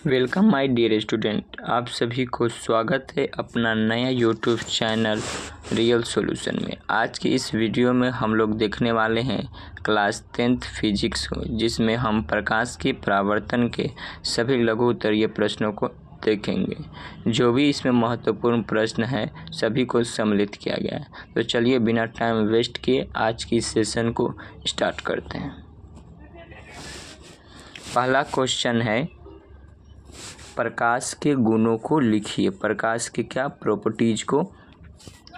Welcome my dear student, आप सभी को स्वागत है अपना नया यूट्यूब चैनल रियल सॉल्यूशन में। आज की इस वीडियो में हम लोग देखने वाले हैं क्लास 10th फिजिक्स को, जिसमें हम प्रकाश के परावर्तन के सभी लघु उत्तरीय प्रश्नों को देखेंगे। जो भी इसमें महत्वपूर्ण प्रश्न है सभी को सम्मिलित किया गया है। तो चलिए बिना टाइम वेस्ट किए आज की सेशन को स्टार्ट करते हैं। पहला क्वेश्चन है, प्रकाश के गुणों को लिखिए। प्रकाश के क्या प्रॉपर्टीज को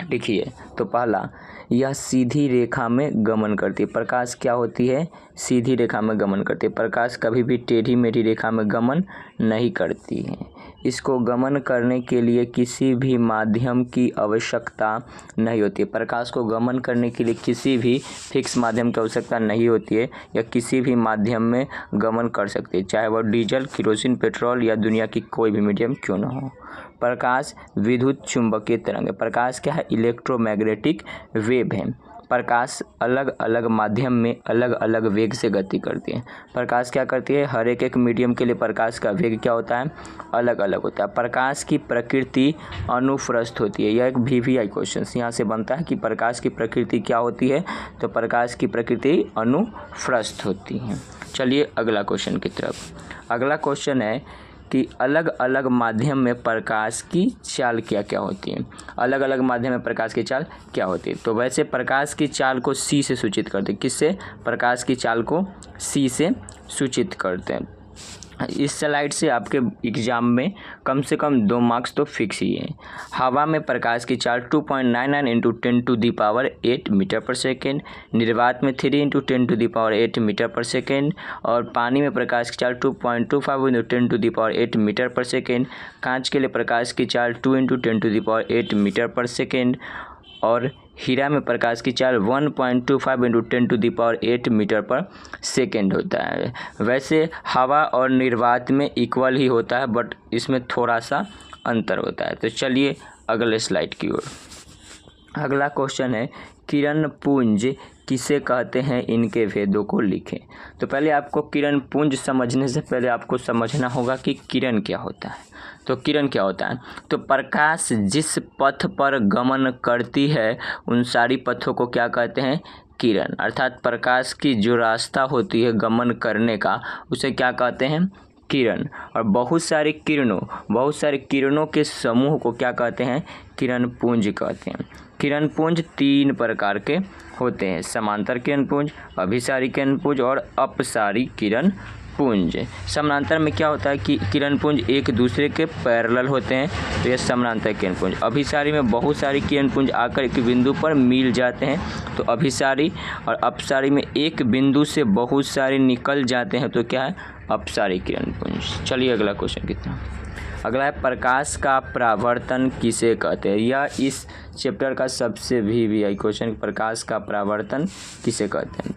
लिखिए। तो पहला, यह सीधी रेखा में गमन करती है। प्रकाश क्या होती है? सीधी रेखा में गमन करती है। प्रकाश कभी भी टेढ़ी मेढ़ी रेखा में गमन नहीं करती है। इसको गमन करने के लिए किसी भी माध्यम की आवश्यकता नहीं होती है। प्रकाश को गमन करने के लिए किसी भी फिक्स माध्यम की आवश्यकता नहीं होती है, या किसी भी माध्यम में गमन कर सकती है, चाहे वह डीजल, केरोसिन, पेट्रोल या दुनिया की कोई भी मीडियम क्यों न हो। प्रकाश विद्युत चुंबकीय तरंग है। प्रकाश क्या है? इलेक्ट्रोमैग्नेटिक वेव है। प्रकाश अलग अलग माध्यम में अलग अलग वेग से गति करती है। प्रकाश क्या करती है? हर एक मीडियम के लिए प्रकाश का वेग क्या होता है? अलग अलग होता है। प्रकाश की प्रकृति अनुप्रस्थ होती है। यह एक VVI क्वेश्चन यहाँ से बनता है कि प्रकाश की प्रकृति क्या होती है? तो प्रकाश की प्रकृति अनुप्रस्थ होती है। चलिए अगला क्वेश्चन की तरफ। अगला क्वेश्चन है कि अलग अलग माध्यम में प्रकाश की चाल क्या क्या होती है। अलग अलग माध्यम में प्रकाश की चाल क्या होती है? तो वैसे प्रकाश की चाल को C से सूचित करते हैं। किससे? प्रकाश की चाल को C से सूचित करते हैं। इस स्लाइड से आपके एग्जाम में कम से कम 2 मार्क्स तो फिक्स ही है। हवा में प्रकाश की चाल 2.99 इंटू 10⁸ मीटर पर सेकेंड, निर्वात में 3 इंटू 10⁸ मीटर पर सेकेंड, और पानी में प्रकाश की चाल 2.25 इंटू 10⁸ मीटर पर सेकेंड। कांच के लिए प्रकाश की चाल 2 इंटू 10⁸ मीटर पर सेकेंड, और हीरा में प्रकाश की चाल 1.25 इंटू 10⁸ मीटर पर सेकेंड होता है। वैसे हवा और निर्वात में इक्वल ही होता है, बट इसमें थोड़ा सा अंतर होता है। तो चलिए अगले स्लाइड की ओर। अगला क्वेश्चन है, किरण पुंज किसे कहते हैं, इनके भेदों को लिखें। तो पहले आपको किरण पुंज समझने से पहले आपको समझना होगा कि किरण क्या होता है। तो किरण क्या होता है? तो प्रकाश जिस पथ पर गमन करती है उन सारी पथों को क्या कहते हैं? किरण। अर्थात प्रकाश की जो रास्ता होती है गमन करने का उसे क्या कहते हैं? किरण। और बहुत सारी किरणों के समूह को क्या कहते हैं? किरण पुंज कहते हैं। किरण पुंज 3 प्रकार के होते हैं: समांतर किरण पुंज, अभिसारी किरण पुंज और अपसारी किरण पुंज। समानांतर में क्या होता है कि किरण पुंज एक दूसरे के पैरेलल होते हैं, तो यह समानांतर किरण पुंज। अभिसारी में बहुत सारी किरण पुंज आकर एक बिंदु पर मिल जाते हैं, तो अभिसारी। और अपसारी में एक बिंदु से बहुत सारे निकल जाते हैं, तो क्या है? अपसारी किरण पुंज। चलिए अगला क्वेश्चन कितना। अगला है, प्रकाश का परावर्तन किसे कहते हैं। यह इस चैप्टर का सबसे VVI क्वेश्चन, प्रकाश का परावर्तन किसे कहते हैं।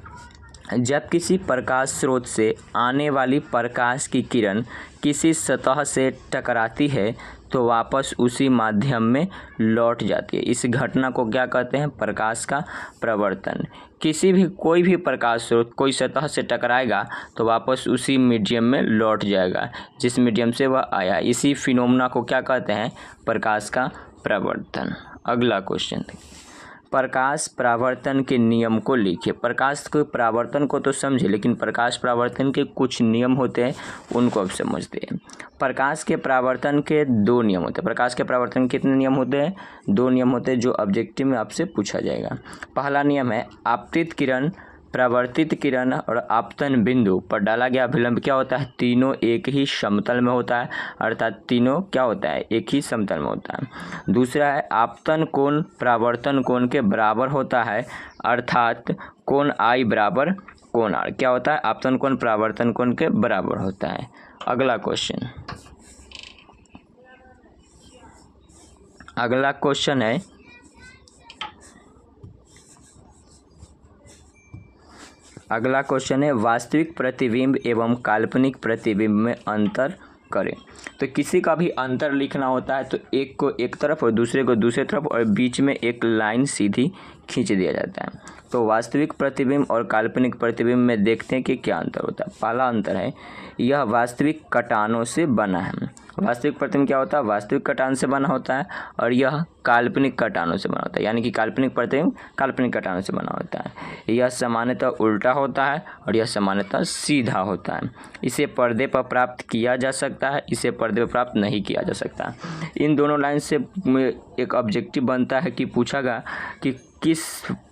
जब किसी प्रकाश स्रोत से आने वाली प्रकाश की किरण किसी सतह से टकराती है तो वापस उसी माध्यम में लौट जाती है। इस घटना को क्या कहते हैं? प्रकाश का परावर्तन। कोई भी प्रकाश स्रोत कोई सतह से टकराएगा तो वापस उसी मीडियम में लौट जाएगा जिस मीडियम से वह आया। इसी फिनोमेना को क्या कहते हैं? प्रकाश का परावर्तन। अगला क्वेश्चन, प्रकाश परावर्तन के नियम को लिखिए। प्रकाश के परावर्तन को तो समझे, लेकिन प्रकाश परावर्तन के कुछ नियम होते हैं उनको अब समझते हैं। प्रकाश के परावर्तन के 2 नियम होते हैं। प्रकाश के परावर्तन के कितने नियम होते हैं? 2 नियम होते हैं, जो ऑब्जेक्टिव में आपसे पूछा जाएगा। पहला नियम है, आपतित किरण, परावर्तित किरण और आपतन बिंदु पर डाला गया अभिलंब क्या होता है? तीनों एक ही समतल में होता है। अर्थात तीनों क्या होता है? एक ही समतल में होता है। दूसरा है, आपतन कोण परावर्तन कोण के बराबर होता है। अर्थात कोण I बराबर कोण R। क्या होता है? आपतन कोण परावर्तन कोण के बराबर होता है। अगला क्वेश्चन है, वास्तविक प्रतिबिंब एवं काल्पनिक प्रतिबिंब में अंतर करें। तो किसी का भी अंतर लिखना होता है तो एक को एक तरफ और दूसरे को दूसरे तरफ और बीच में एक लाइन सीधी खींच दिया जाता है। तो वास्तविक प्रतिबिंब और काल्पनिक प्रतिबिंब में देखते हैं कि क्या अंतर होता है। पहला अंतर है यह वास्तविक कटानों से बना है। वास्तविक प्रतिबिंब क्या होता है? वास्तविक कटान से बना होता है और यह काल्पनिक कटानों से बना होता है, यानी कि काल्पनिक प्रतिबिंब काल्पनिक कटानों से बना होता है। यह सामान्यतः उल्टा होता है और यह सामान्यतः सीधा होता है। इसे पर्दे पर प्राप्त किया जा सकता है, इसे पर्दे पर प्राप्त नहीं किया जा सकता। इन दोनों लाइन से एक ऑब्जेक्टिव बनता है कि पूछागा कि किस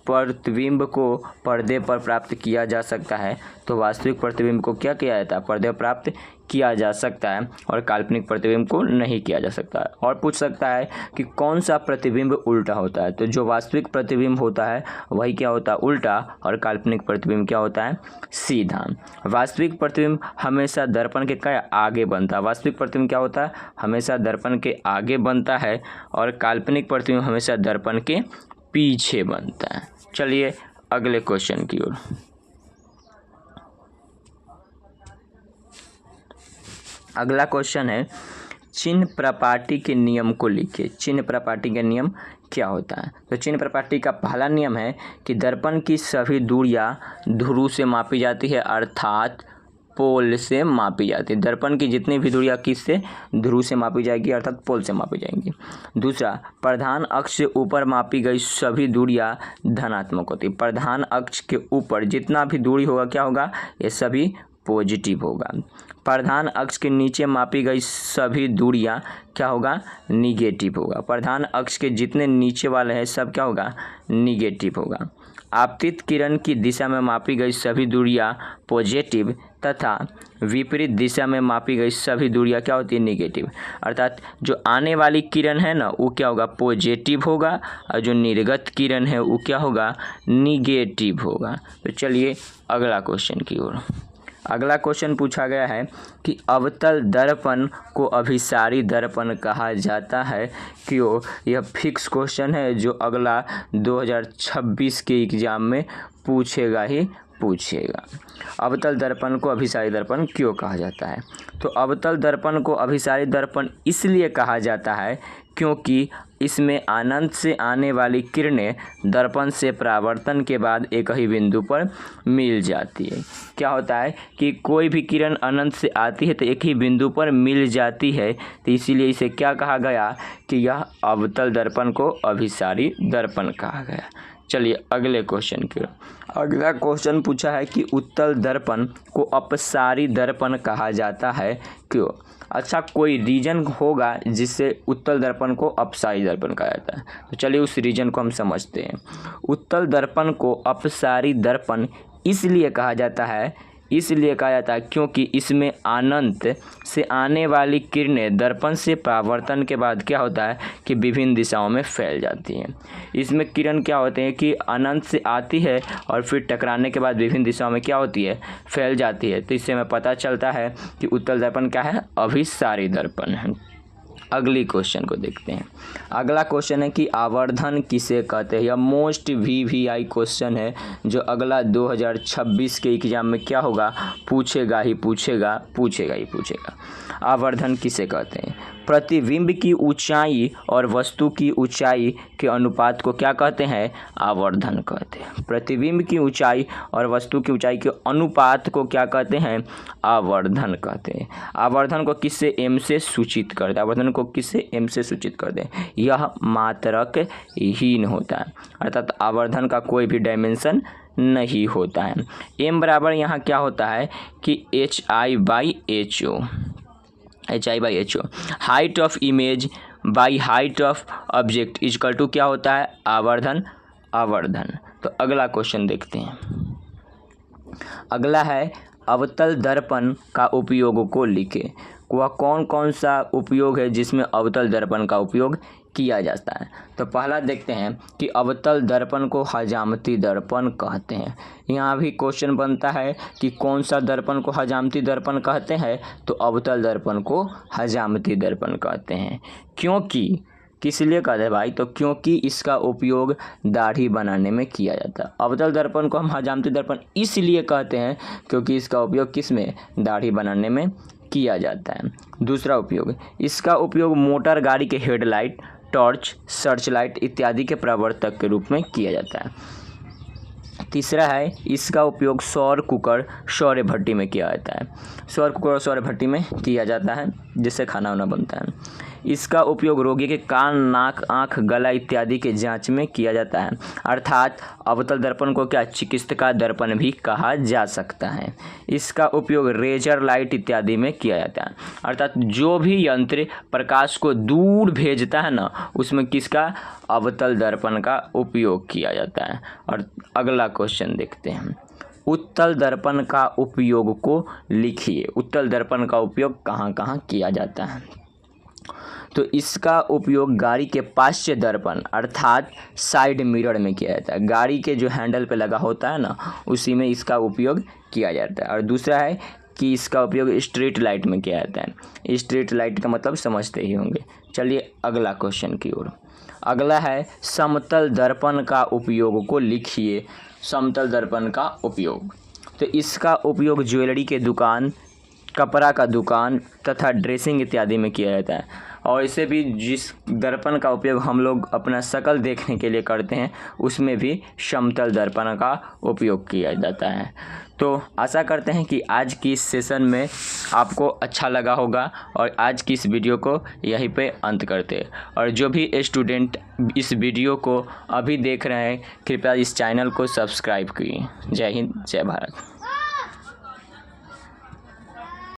प्रतिबिंब को पर्दे पर प्राप्त किया जा सकता है। तो वास्तविक प्रतिबिंब को क्या किया जाता है? पर्दे पर प्राप्त किया जा सकता है और काल्पनिक प्रतिबिंब को नहीं किया जा सकता है। और पूछ सकता है कि कौन सा प्रतिबिंब उल्टा होता है। तो जो वास्तविक प्रतिबिंब होता है वही क्या होता है? उल्टा, और काल्पनिक प्रतिबिंब क्या होता है? सीधा। वास्तविक प्रतिबिंब हमेशा दर्पण के क्या आगे बनता है। वास्तविक प्रतिबिंब क्या होता है? हमेशा दर्पण के आगे बनता है और काल्पनिक प्रतिबिंब हमेशा दर्पण के पीछे बनता है। चलिए अगले क्वेश्चन की ओर। अगला क्वेश्चन है चिन्ह प्रपाटी के नियम को लिखिए। चिन्ह प्रपाटी का नियम क्या होता है? तो चिन्ह प्रपाटी का पहला नियम है कि दर्पण की सभी दूरियां ध्रुव से मापी जाती है, अर्थात पोल से मापी जाती है। दर्पण की जितनी भी दूरियां किससे? ध्रुव से मापी जाएगी, अर्थात पोल से मापी जाएंगी। दूसरा, प्रधान अक्ष से ऊपर मापी गई सभी दूरियां धनात्मक होती है। प्रधान अक्ष के ऊपर जितना भी दूरी होगा क्या होगा? ये सभी पॉजिटिव होगा। प्रधान अक्ष के नीचे मापी गई सभी दूरियां क्या होगा? निगेटिव होगा। प्रधान अक्ष के जितने नीचे वाले हैं सब क्या होगा? निगेटिव होगा। आपतित किरण की दिशा में मापी गई सभी दूरियां पॉजिटिव तथा विपरीत दिशा में मापी गई सभी दूरियां क्या होती है? निगेटिव। अर्थात जो आने वाली किरण है ना वो क्या होगा? पॉजिटिव होगा और जो निर्गत किरण है वो क्या होगा? निगेटिव होगा। तो चलिए अगला क्वेश्चन की ओर। अगला क्वेश्चन पूछा गया है कि अवतल दर्पण को अभिसारी दर्पण कहा जाता है। क्यों? यह फिक्स क्वेश्चन है जो अगला 2026 के एग्जाम में पूछेगा ही पूछेगा। अवतल दर्पण को अभिसारी दर्पण क्यों कहा जाता है? तो अवतल दर्पण को अभिसारी दर्पण इसलिए कहा जाता है क्योंकि इसमें अनंत से आने वाली किरणें दर्पण से परावर्तन के बाद एक ही बिंदु पर मिल जाती है। क्या होता है कि कोई भी किरण अनंत से आती है तो एक ही बिंदु पर मिल जाती है, तो इसीलिए इसे क्या कहा गया कि यह अवतल दर्पण को अभिसारी दर्पण कहा गया। चलिए अगले क्वेश्चन की। अगला क्वेश्चन पूछा है कि उत्तल दर्पण को अपसारी दर्पण कहा जाता है। क्यों? अच्छा, कोई रीजन होगा जिससे उत्तल दर्पण को अपसारी दर्पण कहा जाता है। तो चलिए उस रीजन को हम समझते हैं। उत्तल दर्पण को अपसारी दर्पण इसलिए कहा जाता है क्योंकि इसमें अनंत से आने वाली किरणें दर्पण से परावर्तन के बाद क्या होता है कि विभिन्न दिशाओं में फैल जाती हैं। इसमें किरण क्या होते हैं कि अनंत से आती है और फिर टकराने के बाद विभिन्न दिशाओं में क्या होती है? फैल जाती है। तो इससे हमें पता चलता है कि उत्तल दर्पण क्या है? अभिसारी दर्पण है। अगली क्वेश्चन को देखते हैं। अगला क्वेश्चन है कि आवर्धन किसे कहते हैं। यह मोस्ट VVI क्वेश्चन है जो अगला 2026 के एग्जाम में क्या होगा? पूछेगा ही पूछेगा। आवर्धन किसे कहते हैं? प्रतिबिंब की ऊंचाई और वस्तु की ऊंचाई के अनुपात को क्या कहते हैं? आवर्धन कहते हैं। प्रतिबिंब की ऊंचाई और वस्तु की ऊंचाई के अनुपात को क्या कहते हैं? आवर्धन कहते हैं। आवर्धन को किससे? m से सूचित करते हैं। आवर्धन को किससे? m से सूचित करते हैं। यह मात्रक हीन होता है, अर्थात आवर्धन का कोई भी डायमेंशन नहीं होता है। m बराबर यहाँ क्या होता है कि HI/HO height of image by height of object equal to क्या होता है? आवर्धन। तो अगला क्वेश्चन देखते हैं। अगला है अवतल दर्पण का उपयोग को लिखे। वह कौन कौन सा उपयोग है जिसमें अवतल दर्पण का उपयोग किया जाता है? तो पहला देखते हैं कि अवतल दर्पण को हजामती दर्पण कहते हैं। यहाँ भी क्वेश्चन बनता है कि कौन सा दर्पण को हजामती दर्पण कहते हैं? तो अवतल दर्पण को हजामती दर्पण कहते हैं। क्योंकि किस लिए कहते हैं भाई? तो क्योंकि इसका उपयोग दाढ़ी बनाने में किया जाता है। अवतल दर्पण को हम हजामती दर्पण इसलिए कहते हैं क्योंकि इसका उपयोग किस में? दाढ़ी बनाने में किया जाता है। दूसरा उपयोग, इसका उपयोग मोटर गाड़ी के हेडलाइट, टॉर्च, सर्च लाइट इत्यादि के प्रवर्तक के रूप में किया जाता है। तीसरा है, इसका उपयोग सौर कुकर, सौर भट्टी में किया जाता है। सौर कुकर और सौर भट्टी में किया जाता है जिससे खाना वाना बनता है। इसका उपयोग रोगी के कान, नाक, आँख, गला इत्यादि के जांच में किया जाता है। अर्थात अवतल दर्पण को क्या चिकित्सा दर्पण भी कहा जा सकता है। इसका उपयोग रेजर लाइट इत्यादि में किया जाता है। अर्थात जो भी यंत्र प्रकाश को दूर भेजता है ना, उसमें किसका, अवतल दर्पण का उपयोग किया जाता है। और अगला क्वेश्चन देखते हैं, उत्तल दर्पण का उपयोग को लिखिए। उत्तल दर्पण का उपयोग कहाँ कहाँ किया जाता है। तो इसका उपयोग गाड़ी के पार्श्व दर्पण अर्थात साइड मिरर में किया जाता है। गाड़ी के जो हैंडल पे लगा होता है ना, उसी में इसका उपयोग किया जाता है। और दूसरा है कि इसका उपयोग स्ट्रीट लाइट में किया जाता है। स्ट्रीट लाइट का मतलब समझते ही होंगे। चलिए अगला क्वेश्चन की ओर। अगला है, समतल दर्पण का उपयोग को लिखिए। समतल दर्पण का उपयोग, तो इसका उपयोग ज्वेलरी के दुकान, कपड़ा का दुकान तथा ड्रेसिंग इत्यादि में किया जाता है। और इसे भी जिस दर्पण का उपयोग हम लोग अपना शक्ल देखने के लिए करते हैं, उसमें भी समतल दर्पण का उपयोग किया जाता है। तो आशा करते हैं कि आज की इस सेशन में आपको अच्छा लगा होगा और आज की इस वीडियो को यहीं पे अंत करते हैं। और जो भी स्टूडेंट इस वीडियो को अभी देख रहे हैं, कृपया इस चैनल को सब्सक्राइब कीजिए। जय हिंद, जय भारत।